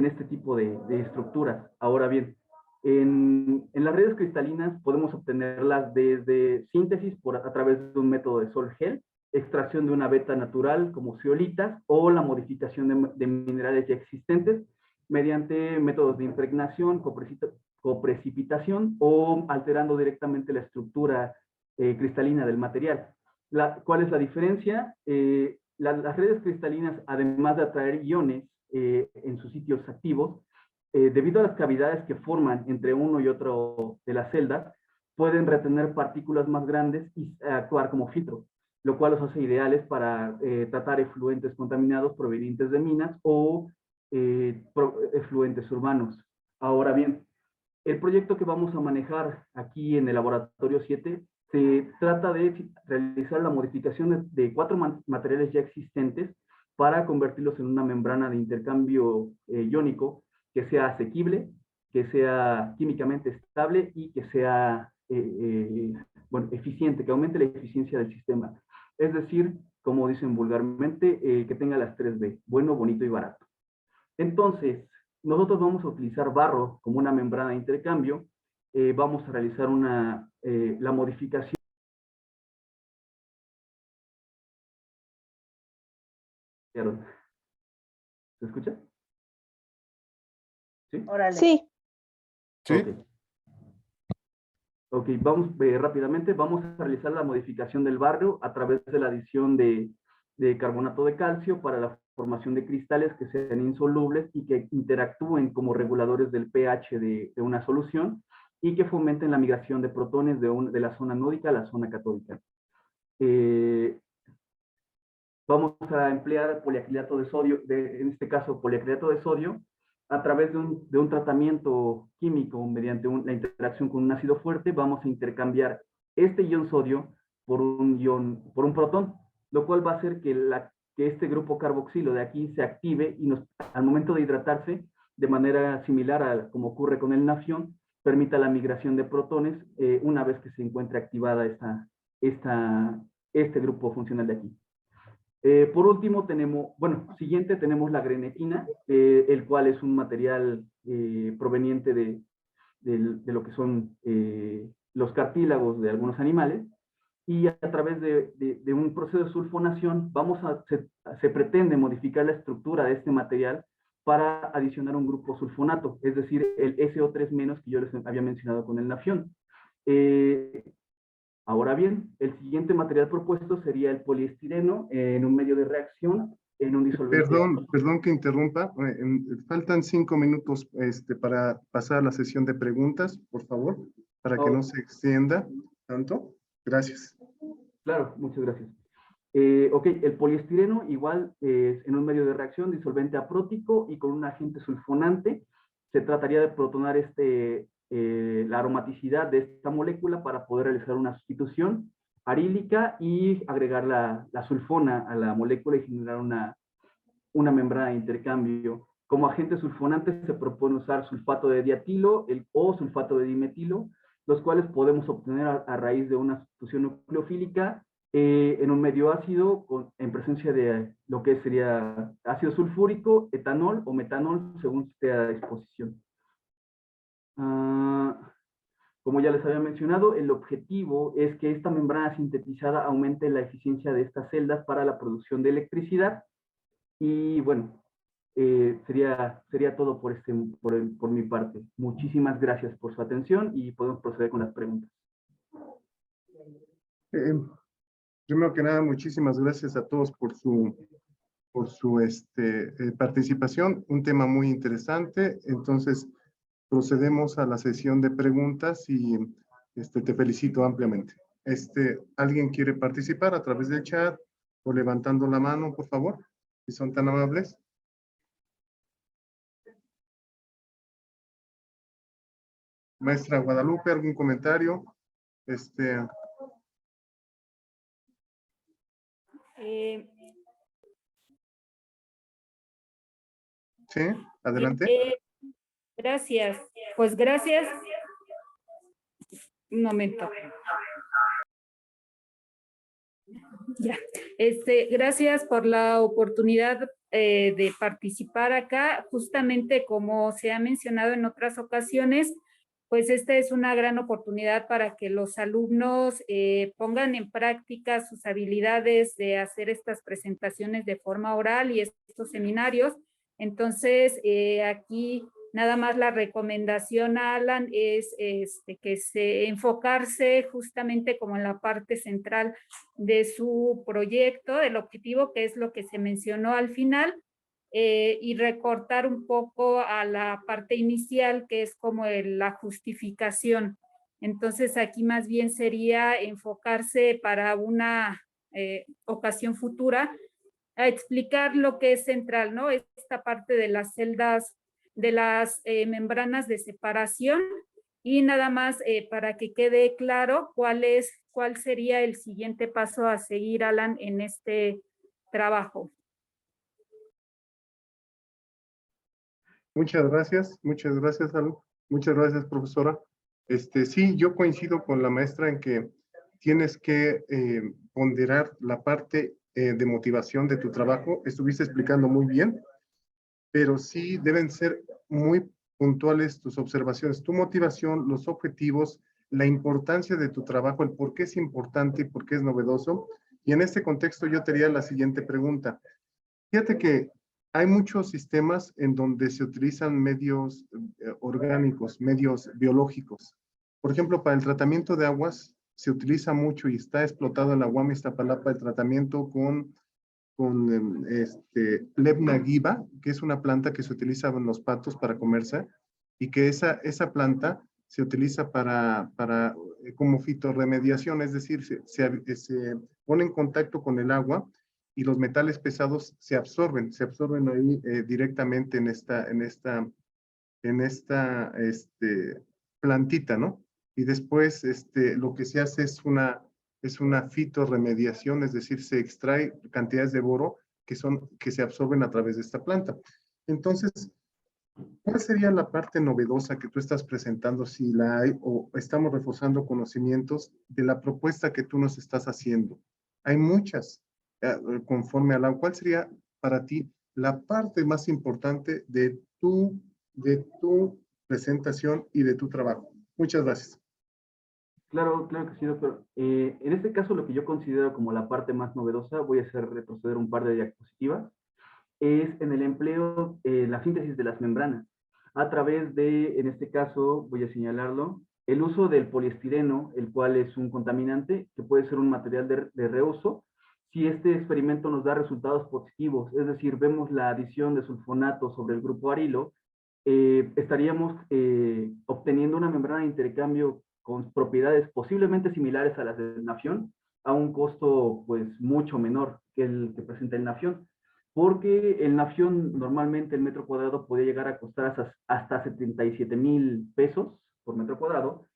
este tipo de estructuras. Ahora bien, en las redes cristalinas podemos obtenerlas desde síntesis a través de un método de sol-gel, extracción de una beta natural como zeolitas, o la modificación de minerales ya existentes mediante métodos de impregnación, coprecipitación, o alterando directamente la estructura cristalina del material. ¿Cuál es la diferencia? Las redes cristalinas, además de atraer iones en sus sitios activos, debido a las cavidades que forman entre uno y otro de las celdas, pueden retener partículas más grandes y actuar como filtro. lo cual los hace ideales para tratar efluentes contaminados provenientes de minas o efluentes urbanos. Ahora bien, el proyecto que vamos a manejar aquí en el laboratorio 7 se trata de realizar la modificación de 4 materiales ya existentes para convertirlos en una membrana de intercambio iónico que sea asequible, que sea químicamente estable y que sea bueno, eficiente, que aumente la eficiencia del sistema. Es decir, como dicen vulgarmente, que tenga las 3B, bueno, bonito y barato. Entonces, nosotros vamos a utilizar barro como una membrana de intercambio, vamos a realizar la modificación. ¿Se escucha? ¿Sí? Órale. Sí, Sí. Ok, vamos rápidamente, vamos a realizar la modificación del barro a través de la adición de carbonato de calcio para la formación de cristales que sean insolubles y que interactúen como reguladores del pH de una solución y que fomenten la migración de protones de la zona anódica a la zona catódica. Vamos a emplear poliacrilato de sodio, en este caso poliacrilato de sodio, a través de un tratamiento químico mediante la interacción con un ácido fuerte, vamos a intercambiar este ion sodio por un protón, lo cual va a hacer que este grupo carboxilo de aquí se active y al momento de hidratarse, de manera similar a como ocurre con el nafión, permita la migración de protones una vez que se encuentre activada este grupo funcional de aquí. Por último, siguiente tenemos la grenetina, el cual es un material proveniente de lo que son los cartílagos de algunos animales, y a través de un proceso de sulfonación se pretende modificar la estructura de este material para adicionar un grupo sulfonato, es decir, el SO3- que yo les había mencionado con el nafión. Ahora bien, el siguiente material propuesto sería el poliestireno en un medio de reacción, en un disolvente. Perdón que interrumpa. Faltan 5 minutos para pasar a la sesión de preguntas, por favor, para que no se extienda tanto. Gracias. Claro, muchas gracias. Ok, el poliestireno igual es en un medio de reacción, disolvente aprótico y con un agente sulfonante. Se trataría de protonar la aromaticidad de esta molécula para poder realizar una sustitución arílica y agregar la sulfona a la molécula y generar una membrana de intercambio. Como agente sulfonante se propone usar sulfato de diatilo o sulfato de dimetilo, los cuales podemos obtener a raíz de una sustitución nucleofílica en un medio ácido en presencia de lo que sería ácido sulfúrico, etanol o metanol, según esté a disposición. Como ya les había mencionado, el objetivo es que esta membrana sintetizada aumente la eficiencia de estas celdas para la producción de electricidad. Y bueno, sería todo por mi parte. Muchísimas gracias por su atención y podemos proceder con las preguntas. Primero que nada, muchísimas gracias a todos por su participación. Un tema muy interesante. Entonces, procedemos a la sesión de preguntas y te felicito ampliamente. ¿Alguien quiere participar a través del chat o levantando la mano, por favor? Si son tan amables. Maestra Guadalupe, ¿algún comentario? Sí, adelante. Gracias. Pues gracias. Un momento. Ya. Gracias por la oportunidad de participar acá. Justamente como se ha mencionado en otras ocasiones, pues esta es una gran oportunidad para que los alumnos pongan en práctica sus habilidades de hacer estas presentaciones de forma oral y estos seminarios. Entonces, aquí nada más la recomendación a Alan es que enfocarse justamente como en la parte central de su proyecto, del objetivo, que es lo que se mencionó al final, y recortar un poco a la parte inicial, que es como la justificación. Entonces, aquí más bien sería enfocarse para una ocasión futura, a explicar lo que es central, ¿no? Esta parte de las celdas, de las membranas de separación, y nada más para que quede claro cuál sería el siguiente paso a seguir, Alan, en este trabajo. Muchas gracias, Alu. Muchas gracias, profesora. Sí, yo coincido con la maestra en que tienes que ponderar la parte de motivación de tu trabajo. Estuviste explicando muy bien, pero sí deben ser muy puntuales tus observaciones, tu motivación, los objetivos, la importancia de tu trabajo, el por qué es importante y por qué es novedoso. Y en este contexto yo te haría la siguiente pregunta. Fíjate que hay muchos sistemas en donde se utilizan medios orgánicos, medios biológicos. Por ejemplo, para el tratamiento de aguas se utiliza mucho y está explotado en la UAM Iztapalapa el tratamiento con Lebna-Giba, que es una planta que se utiliza en los patos para comerse, y que esa planta se utiliza como fitorremediación, es decir, se pone en contacto con el agua y los metales pesados se absorben ahí directamente en esta plantita, ¿no? Y después lo que se hace es una fitorremediación, es decir, se extrae cantidades de boro que se absorben a través de esta planta. Entonces, ¿cuál sería la parte novedosa que tú estás presentando, si la hay, o estamos reforzando conocimientos de la propuesta que tú nos estás haciendo? Hay muchas, conforme a ¿cuál sería para ti la parte más importante de tu presentación y de tu trabajo? Muchas gracias. Claro que sí, doctor. En este caso, lo que yo considero como la parte más novedosa, voy a hacer retroceder un par de diapositivas, es en el empleo, la síntesis de las membranas, a través de, en este caso, voy a señalarlo, el uso del poliestireno, el cual es un contaminante, que puede ser un material de reuso, si este experimento nos da resultados positivos, es decir, vemos la adición de sulfonato sobre el grupo arilo, estaríamos obteniendo una membrana de intercambio con propiedades posiblemente similares a las del nafión, a un costo pues mucho menor que el que presenta el nafión, porque el nafión normalmente el metro cuadrado podía llegar a costar hasta 77,000 pesos por metro cuadrado,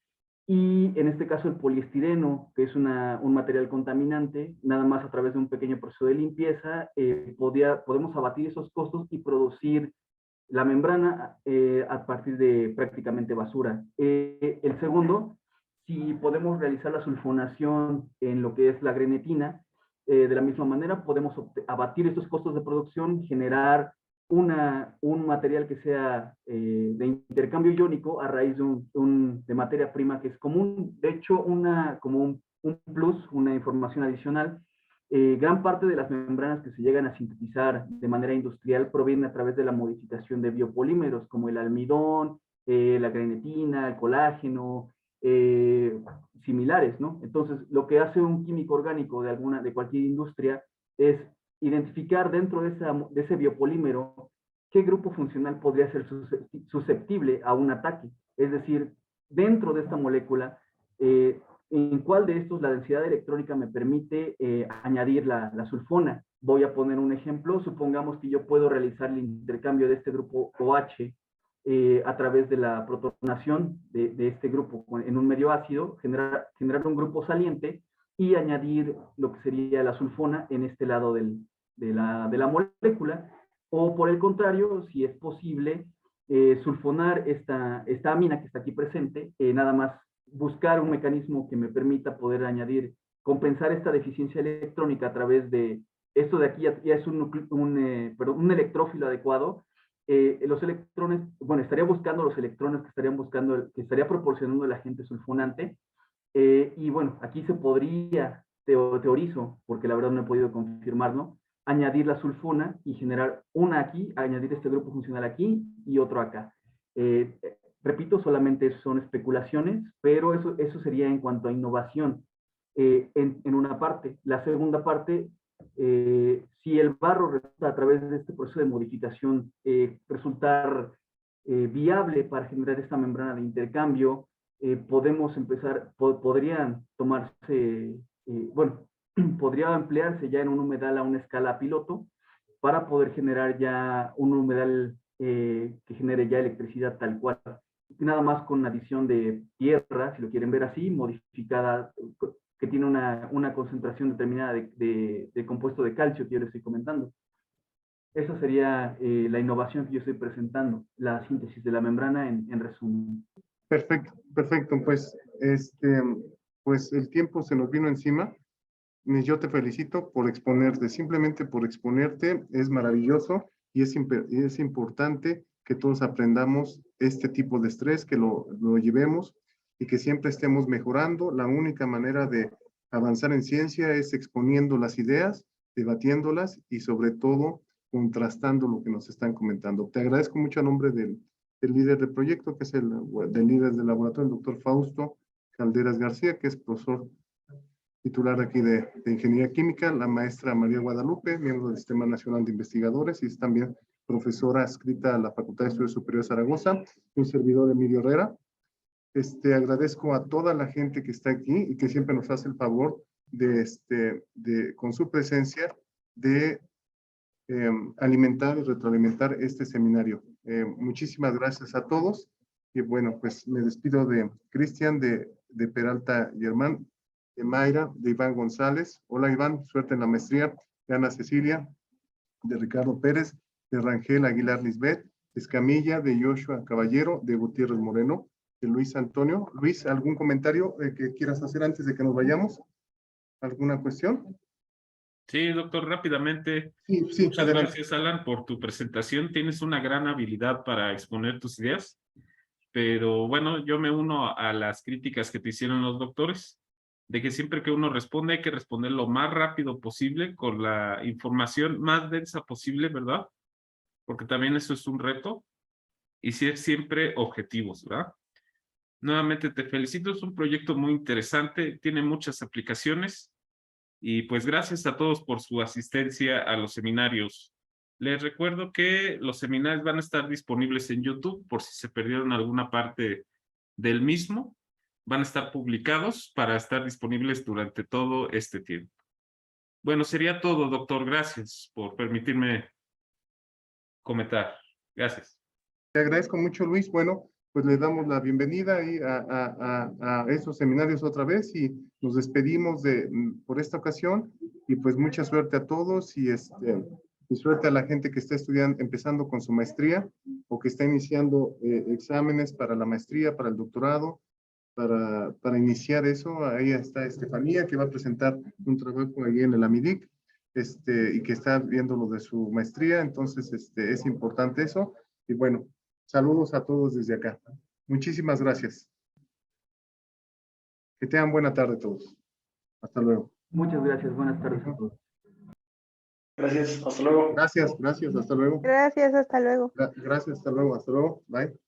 y en este caso el poliestireno, que es un material contaminante, nada más a través de un pequeño proceso de limpieza, podemos abatir esos costos y producir la membrana a partir de prácticamente basura. El segundo, si podemos realizar la sulfonación en lo que es la grenetina, de la misma manera podemos abatir estos costos de producción, generar un material que sea de intercambio iónico a raíz de materia prima que es común. De hecho, como un plus, una información adicional, gran parte de las membranas que se llegan a sintetizar de manera industrial provienen a través de la modificación de biopolímeros, como el almidón, la grenetina, el colágeno, similares, ¿no? Entonces, lo que hace un químico orgánico de cualquier industria es identificar dentro de ese biopolímero qué grupo funcional podría ser susceptible a un ataque. Es decir, dentro de esta molécula, en cuál de estos la densidad electrónica me permite añadir la sulfona. Voy a poner un ejemplo. Supongamos que yo puedo realizar el intercambio de este grupo OH a través de la protonación de este grupo en un medio ácido, generar un grupo saliente y añadir lo que sería la sulfona en este lado de la molécula. O por el contrario, si es posible, sulfonar esta amina que está aquí presente, nada más buscar un mecanismo que me permita poder compensar esta deficiencia electrónica a través de, esto de aquí ya es un electrófilo adecuado. Los electrones, bueno, estaría buscando los electrones que estaría proporcionando el agente sulfonante, y bueno, aquí se podría, teorizo, porque la verdad no he podido confirmarlo, añadir la sulfona y generar una aquí, añadir este grupo funcional aquí y otro acá. Repito, solamente son especulaciones, pero eso sería en cuanto a innovación en una parte. La segunda parte, si el barro resulta a través de este proceso de modificación resultar viable para generar esta membrana de intercambio, podemos empezar, podrían tomarse, bueno, podría emplearse ya en un humedal a una escala piloto para poder generar ya un humedal que genere ya electricidad tal cual. Nada más con adición de tierra, si lo quieren ver así, modificada, que tiene una concentración determinada de compuesto de calcio que yo les estoy comentando. Esa sería la innovación que yo estoy presentando, la síntesis de la membrana en resumen. Perfecto, perfecto. Pues el tiempo se nos vino encima. Yo te felicito por exponerte. Simplemente por exponerte es maravilloso y es importante que todos aprendamos este tipo de estrés, que lo llevemos y que siempre estemos mejorando. La única manera de avanzar en ciencia es exponiendo las ideas, debatiéndolas y sobre todo contrastando lo que nos están comentando. Te agradezco mucho a nombre del líder del proyecto, que es del líder del laboratorio, el doctor Fausto Calderas García, que es profesor titular aquí de Ingeniería Química, la maestra María Guadalupe, miembro del Sistema Nacional de Investigadores y es también profesora adscrita a la Facultad de Estudios Superiores Zaragoza, y un servidor Emilio Herrera. Agradezco a toda la gente que está aquí y que siempre nos hace el favor con su presencia, de alimentar y retroalimentar este seminario. Muchísimas gracias a todos. Y bueno, pues me despido de Cristian, de Peralta Germán, de Mayra, de Iván González. Hola Iván, suerte en la maestría. De Ana Cecilia, de Ricardo Pérez, de Rangel Aguilar Lisbeth, de Escamilla, de Joshua Caballero, de Gutiérrez Moreno, de Luis Antonio. Luis, ¿algún comentario que quieras hacer antes de que nos vayamos? ¿Alguna cuestión? Sí, doctor, rápidamente. Sí, Muchas adelante. gracias, Alan, por tu presentación. Tienes una gran habilidad para exponer tus ideas, pero bueno, yo me uno a las críticas que te hicieron los doctores, de que siempre que uno responde hay que responder lo más rápido posible, con la información más densa posible, ¿verdad? Porque también eso es un reto, y ser siempre objetivos, ¿verdad? Nuevamente te felicito, es un proyecto muy interesante, tiene muchas aplicaciones. Y pues gracias a todos por su asistencia a los seminarios. Les recuerdo que los seminarios van a estar disponibles en YouTube por si se perdieron alguna parte del mismo. Van a estar publicados para estar disponibles durante todo este tiempo. Bueno, sería todo, doctor. Gracias por permitirme comentar. Gracias. Te agradezco mucho, Luis. Bueno, pues le damos la bienvenida ahí a estos seminarios otra vez y nos despedimos por esta ocasión y pues mucha suerte a todos y suerte a la gente que está estudiando, empezando con su maestría o que está iniciando exámenes para la maestría, para el doctorado, para iniciar eso. Ahí está Estefanía, que va a presentar un trabajo ahí en el AMIDIC y que está viendo lo de su maestría, entonces es importante eso. Y bueno, saludos a todos desde acá. Muchísimas gracias. Que tengan buena tarde todos. Hasta luego. Muchas gracias. Buenas tardes a todos. Gracias. Hasta luego. Gracias, hasta luego. Gracias, hasta luego. Gracias, hasta luego. Hasta luego. Bye.